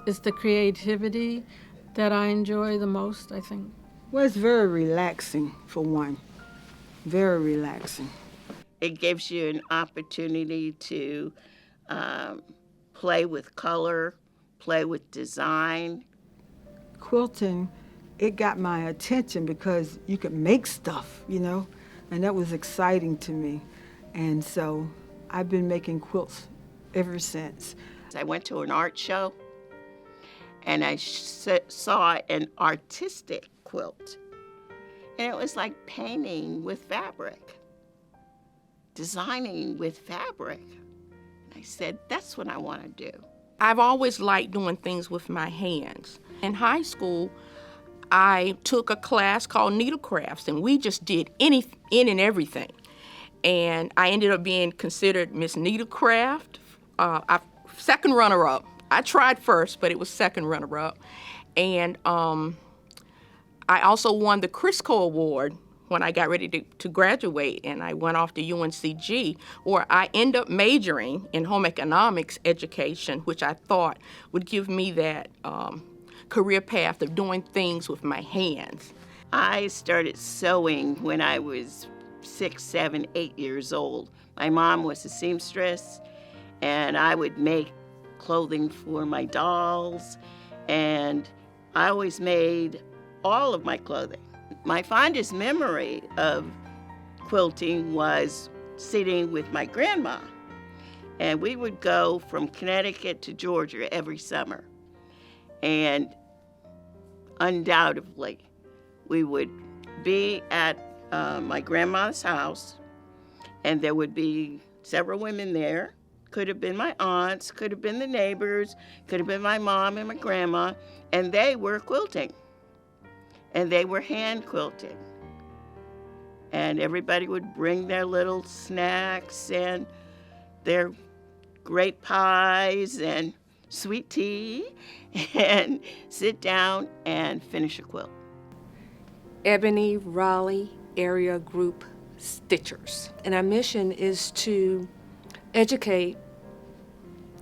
it's the creativity that I enjoy the most, I think. Well, it's very relaxing, for one. Very relaxing. It gives you an opportunity to play with color, play with design. Quilting, it got my attention because you could make stuff, you know, and that was exciting to me. And so I've been making quilts ever since. I went to an art show and I saw an artistic quilt. And it was like painting with fabric, designing with fabric. And I said, that's what I want to do. I've always liked doing things with my hands. In high school, I took a class called needlecrafts, and we just did in and everything. And I ended up being considered Miss Needlecraft, second runner-up. I tried first, but it was second runner-up. And I also won the Crisco Award when I got ready to graduate, and I went off to UNCG, where I ended up majoring in home economics education, which I thought would give me that career path of doing things with my hands. I started sewing when I was 6, 7, 8 years old. My mom was a seamstress, and I would make clothing for my dolls, and I always made all of my clothing. My fondest memory of quilting was sitting with my grandma, and we would go from Connecticut to Georgia every summer. And undoubtedly, we would be at my grandma's house, and there would be several women there. Could have been my aunts, could have been the neighbors, could have been my mom and my grandma, and they were quilting. And they were hand quilting. And everybody would bring their little snacks and their great pies and sweet tea and sit down and finish a quilt. Ebony Raleigh Area Group Stitchers. And our mission is to educate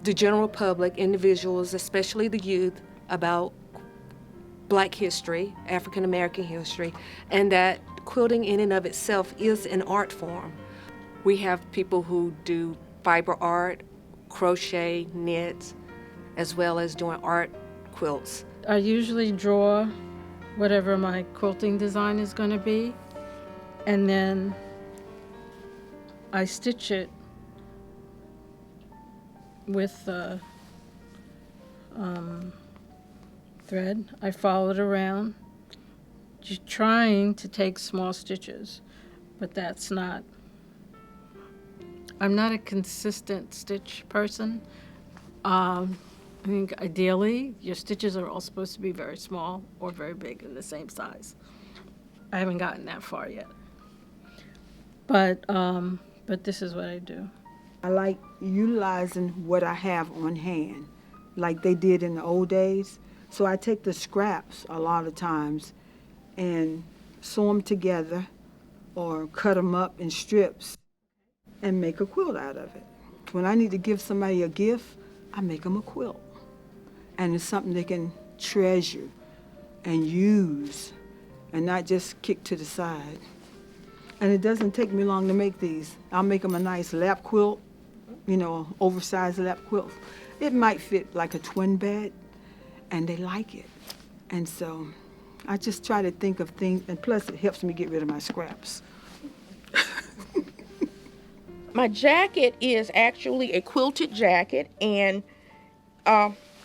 the general public, individuals, especially the youth, about Black history, African American history, and that quilting in and of itself is an art form. We have people who do fiber art, crochet, knits, as well as doing art quilts. I usually draw whatever my quilting design is going to be, and then I stitch it with thread. I follow it around, just trying to take small stitches, but that's not, I'm not a consistent stitch person. I think ideally your stitches are all supposed to be very small or very big in the same size. I haven't gotten that far yet, but this is what I do. I like utilizing what I have on hand, like they did in the old days. So I take the scraps a lot of times and sew them together or cut them up in strips and make a quilt out of it. When I need to give somebody a gift, I make them a quilt. And it's something they can treasure and use and not just kick to the side. And it doesn't take me long to make these. I'll make them a nice lap quilt, you know, oversized lap quilt. It might fit like a twin bed, and they like it. And so I just try to think of things, and plus it helps me get rid of my scraps. My jacket is actually a quilted jacket, and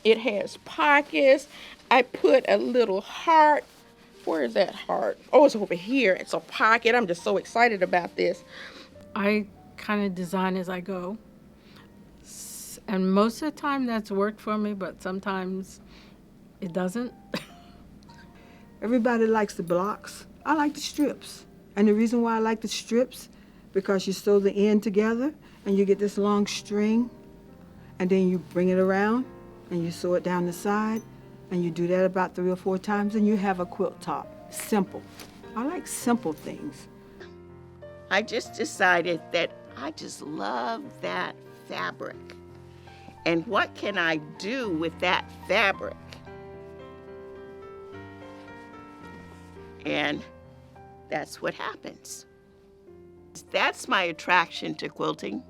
it has pockets. I put a little heart. Where is that heart? Oh, it's over here. It's a pocket. I'm just so excited about this. I kind of design as I go. And most of the time that's worked for me, but sometimes it doesn't. Everybody likes the blocks. I like the strips. And the reason why I like the strips, because you sew the end together and you get this long string, and then you bring it around and you sew it down the side, and you do that about 3 or 4 times, and you have a quilt top. Simple. I like simple things. I just decided that I just love that fabric. And what can I do with that fabric? And that's what happens. That's my attraction to quilting.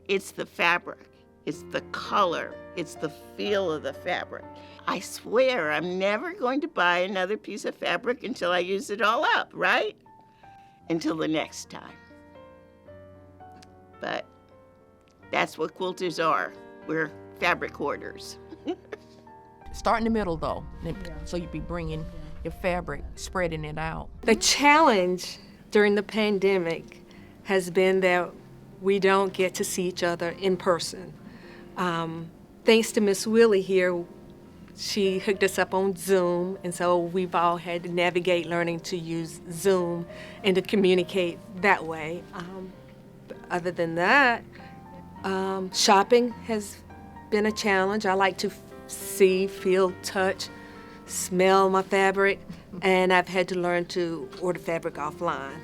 It's the fabric, it's the color, it's the feel of the fabric. I swear I'm never going to buy another piece of fabric until I use it all up, right? Until the next time. But that's what quilters are. We're fabric hoarders. Start in the middle though, so you'd be bringing your fabric, spreading it out. The challenge during the pandemic has been that we don't get to see each other in person. Thanks to Miss Willie here, she hooked us up on Zoom, and so we've all had to navigate learning to use Zoom and to communicate that way. Other than that, shopping has been a challenge. I like to see, feel, touch, smell my fabric, and I've had to learn to order fabric offline.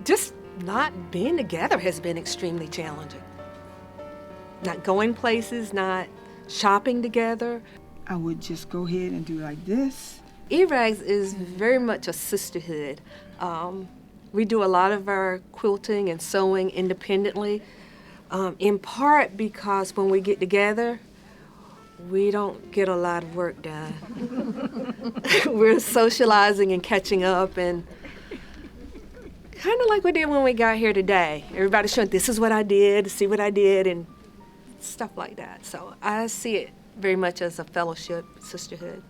Just not being together has been extremely challenging. Not going places, not shopping together. I would just go ahead and do like this. ERAGS is very much a sisterhood. We do a lot of our quilting and sewing independently, in part because when we get together, we don't get a lot of work done. We're socializing and catching up, and kind of like we did when we got here today. Everybody's showing, this is what I did, see what I did, and stuff like that. So I see it very much as a fellowship, sisterhood.